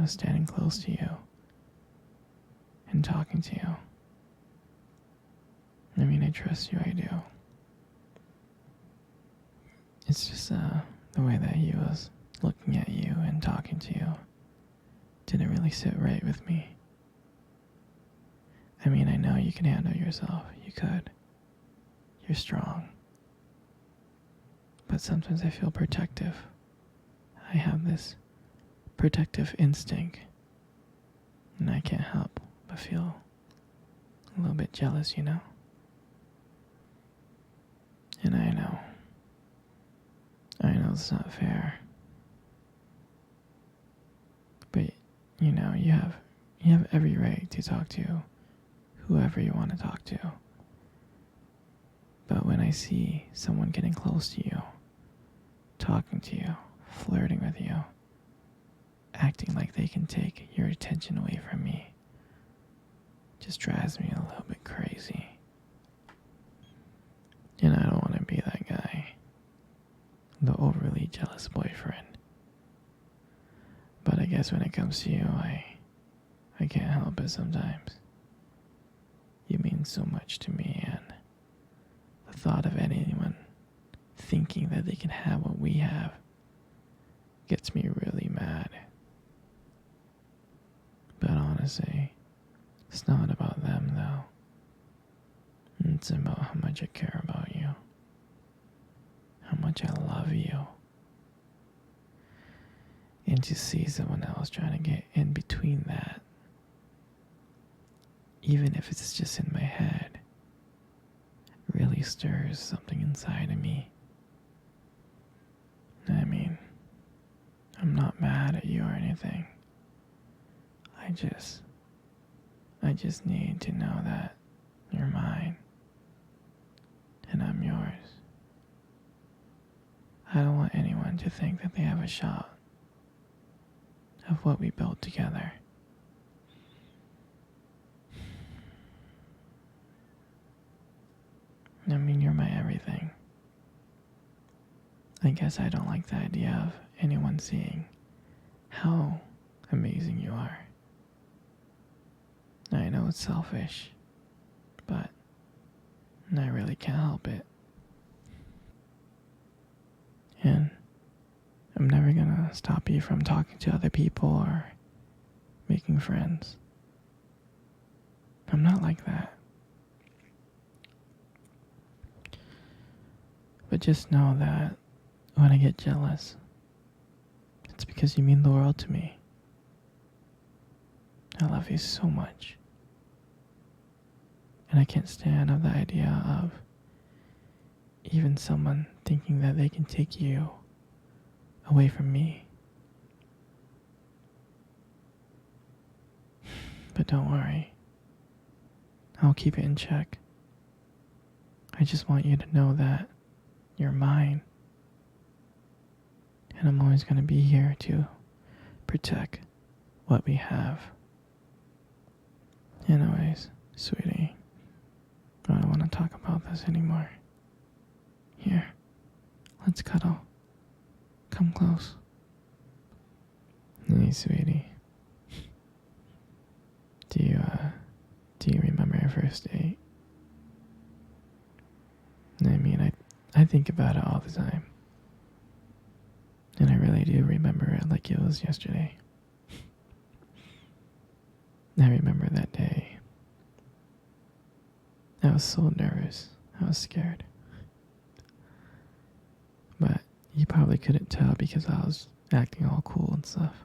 was standing close to you and talking to you. I mean, I trust you, I do. It's just the way that he was looking at you and talking to you didn't really sit right with me. I mean, I know you can handle yourself. You could. You're strong. But sometimes I feel protective. I have this protective instinct. And I can't help but feel a little bit jealous, you know? And I know it's not fair. But, you know, you have every right to talk to whoever you want to talk to. But when I see someone getting close to you, talking to you, flirting with you, acting like they can take your attention away from me, just drives me a little bit crazy. And I don't want to be that guy, the overly jealous boyfriend. But I guess when it comes to you, I can't help it sometimes. You mean so much to me, and the thought of anyone thinking that they can have what we have gets me really mad. But honestly, it's not about them though. It's about how much I care about you, how much I love you. And to see someone else trying to get in between that, even if it's just in my head, really stirs something inside of me. I mean, I'm not mad at you or anything. I just need to know that you're mine and I'm yours. I don't want anyone to think that they have a shot of what we built together. I mean, you're my everything. I guess I don't like the idea of anyone seeing how amazing you are. I know it's selfish, but I really can't help it. And I'm never gonna stop you from talking to other people or making friends. I'm not like that. But just know that when I get jealous, it's because you mean the world to me. I love you so much. And I can't stand the idea of even someone thinking that they can take you away from me. But don't worry. I'll keep it in check. I just want you to know that you're mine. And I'm always going to be here to protect what we have. Anyways, sweetie, I don't want to talk about this anymore. Here, let's cuddle. Come close. Hey, sweetie. Do you remember our first date? I mean, I think about it all the time. And I really do remember it like it was yesterday. I remember that day. I was so nervous. I was scared. But you probably couldn't tell because I was acting all cool and stuff.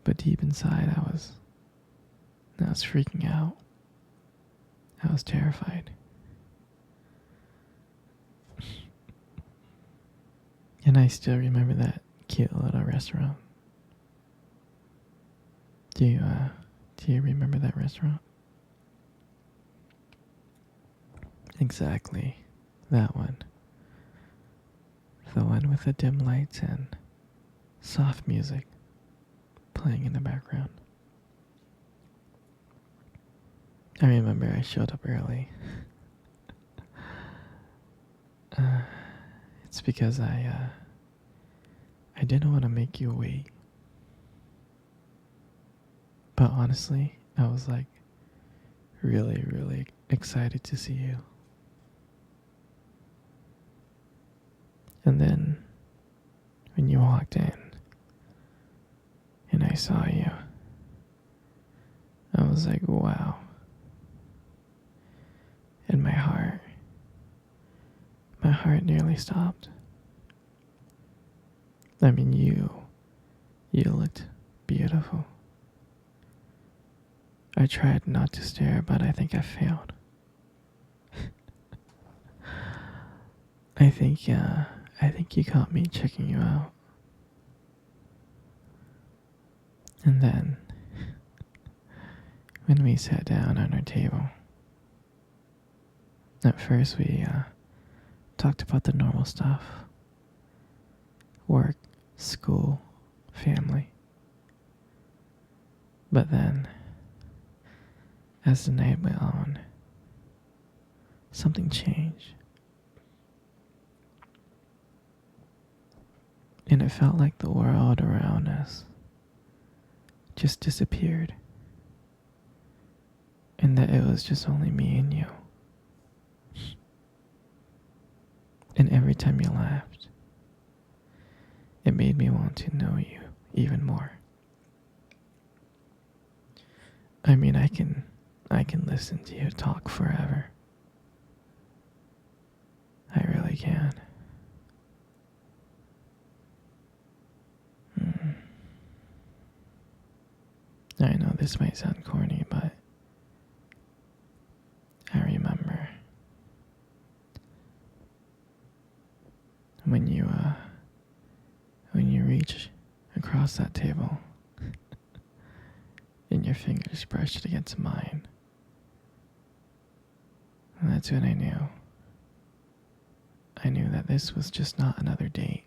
But deep inside, I was freaking out. I was terrified. And I still remember that cute little restaurant. Do you remember that restaurant? Exactly. That one. The one with the dim lights and soft music playing in the background. I remember I showed up early. It's because I didn't want to make you wait. But honestly, I was like really, really excited to see you. And then when you walked in and I saw you, I was like, wow. And my heart nearly stopped. I mean, you looked beautiful. I tried not to stare, but I think I failed. I think you caught me checking you out. And then, when we sat down on our table, at first we talked about the normal stuff: work, school, family. But then, as the night went on, something changed. And it felt like the world around us just disappeared. And that it was just only me and you. And every time you laughed, it made me want to know you even more. I mean, I can listen to you talk forever. I really can. Mm. I know this might sound corny, but I remember when you reach across that table and your fingers brushed against mine. And that's when I knew. I knew that this was just not another date.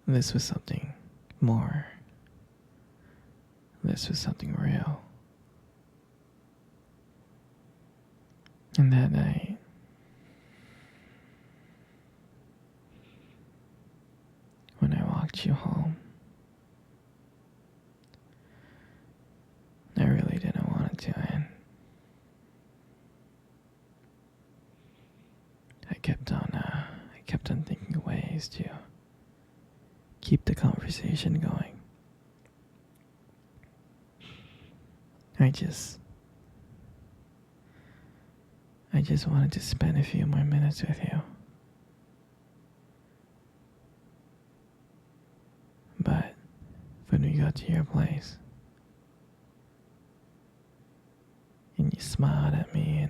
This was something more. This was something real. And that night, when I walked you home, I really didn't want it to end. I kept on thinking of ways to keep the conversation going. I just wanted to spend a few more minutes with you. But when we got to your place, and you smiled at me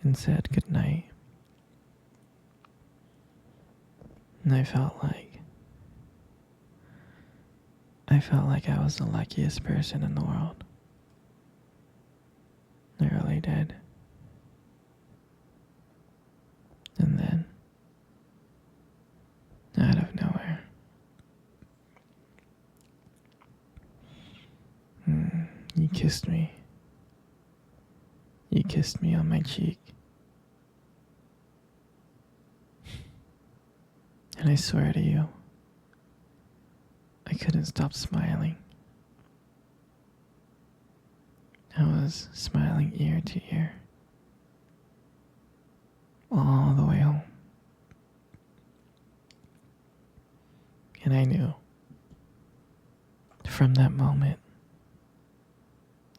and said goodnight, and I felt like I was the luckiest person in the world. I really did. And then, out of nowhere, you kissed me. You kissed me on my cheek. And I swear to you, I couldn't stop smiling. I was smiling ear to ear, all the way home. And I knew, from that moment,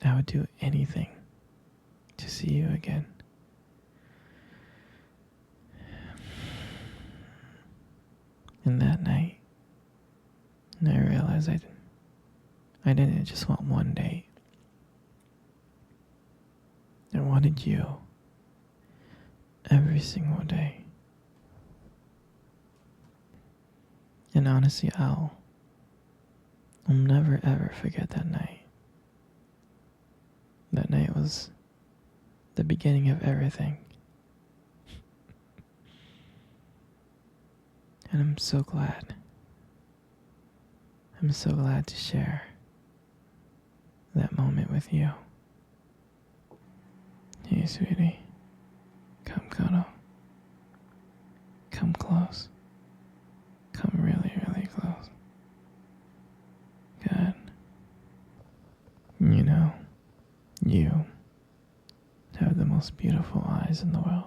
I would do anything to see you again. And that night, I realized I didn't just want one date. I wanted you every single day. And honestly, I'll never ever forget that night. That night was the beginning of everything. And I'm so glad. I'm so glad to share that moment with you. Hey, sweetie. Come cuddle. Come close. Come really, really close. most beautiful eyes in the world.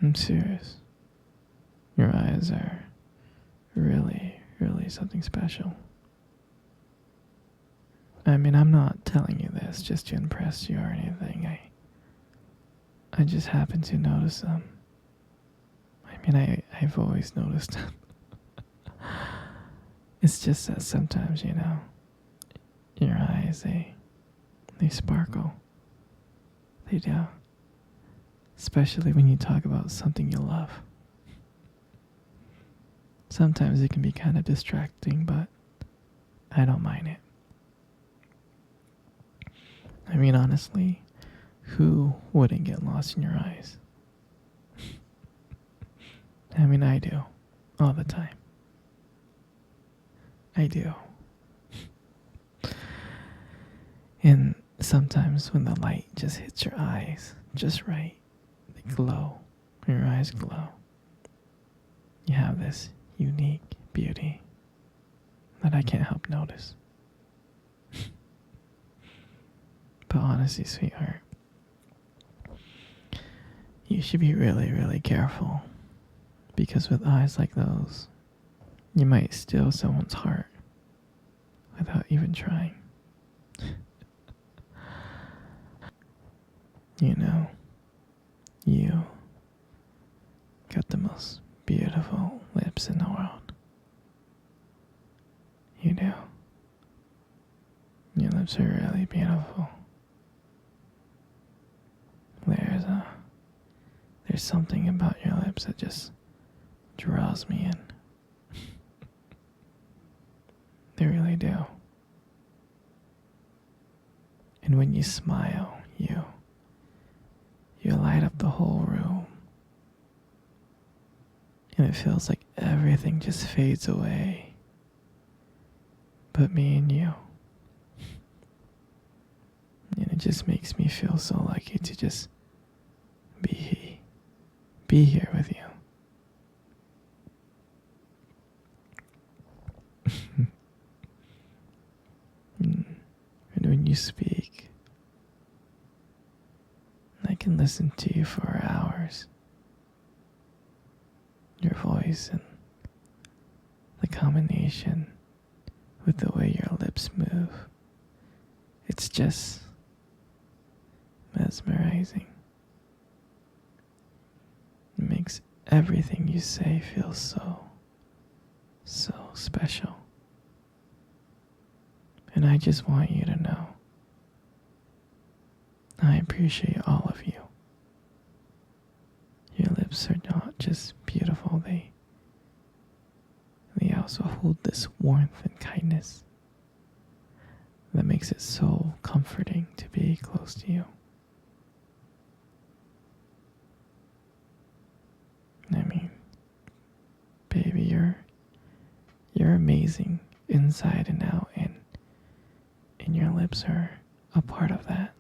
I'm serious. Your eyes are really, really something special. I mean, I'm not telling you this just to impress you or anything. I just happen to notice them. I mean, I've always noticed them. It's just that sometimes, your eyes, they sparkle. They do. Especially when you talk about something you love. Sometimes it can be kind of distracting, but I don't mind it. I mean, honestly, who wouldn't get lost in your eyes? I mean, I do. All the time. I do. And sometimes when the light just hits your eyes just right, they glow. Your eyes glow. You have this unique beauty that I can't help notice. But honestly, sweetheart, you should be really, really careful. Because with eyes like those, you might steal someone's heart without even trying. You got the most beautiful lips in the world. You do. Your lips are really beautiful. There's something about your lips that just draws me in. They really do. And when you smile, you light up the whole room. And it feels like everything just fades away. But me and you. And it just makes me feel so lucky to just be here with you. And when you speak, I can listen to you for hours. Your voice and the combination with the way your lips move. It's just mesmerizing. It makes everything you say feel so special. And I just want you to know I appreciate all of you. Your lips are not just beautiful, they also hold this warmth and kindness that makes it so comforting to be close to you. I mean, baby, you're amazing inside and out, and your lips are a part of that.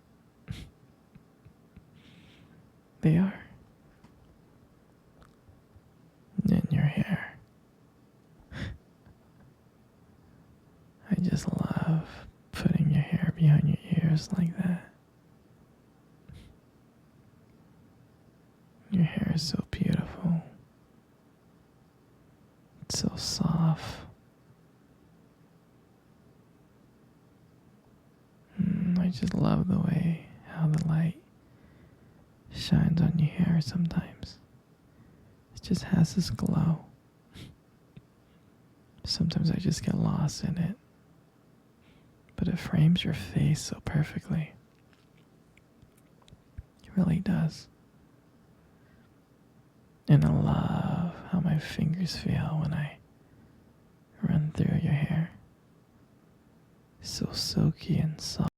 They are. And your hair. I just love putting your hair behind your ears like that. Your hair is so beautiful. It's so soft. I just love the way how the light shines on your hair sometimes. It just has this glow. Sometimes I just get lost in it. But it frames your face so perfectly. It really does. And I love how my fingers feel when I run through your hair. So silky and soft.